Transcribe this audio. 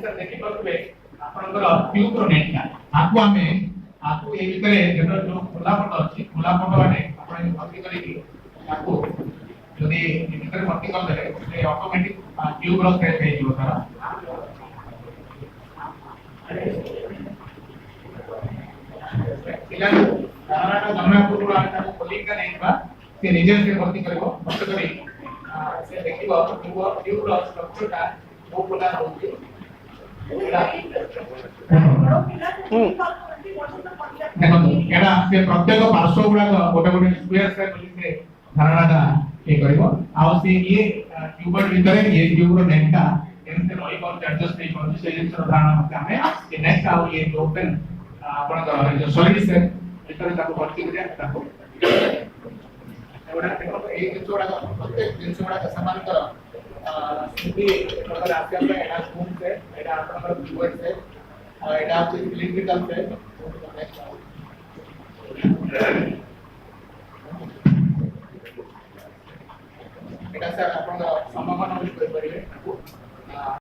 sir देखि परबे आपनकर ट्यूब रो नेट का आपको ए भितर जेतो जो खुला पट अछि खुला पट माने आपण भर्ती करी कि आपको यदि ए भितर भर्ती कर देले से ऑटोमेटिक ट्यूब रो सेट हे जिवो तारा पिला धारणा गमना पूर्व आटा खोली का नहीं बा से निजे से भर्ती करबो भर्ती करी से देखिबो ट्यूब रो स्ट्रक्चर का वो खुला रहउची देखो एडा से प्रत्येक पार्श्व गुडा गोटे गोटे स्क्वायर से मिली से धारणाटा ए करबो आ से ये ट्यूबर भीतर ये ट्यूब रो नेट का एमसे रही पर एडजस्ट नहीं कर से जिन धारणा मते हमें ये नेट का ये ओपन आपण जो सॉलिड से भीतर ताको भर्ती करिया ताको एवडा देखो ए जिनसोडा प्रत्येक जिनसोडा का समान कर सिद्धि प्रकार आस्ते आस्ते एडा स्पून से एडा आपनकर ट्यूबर से एडा सिलिंड्रिकल से एटा सर आपण सम्मान कर परिबे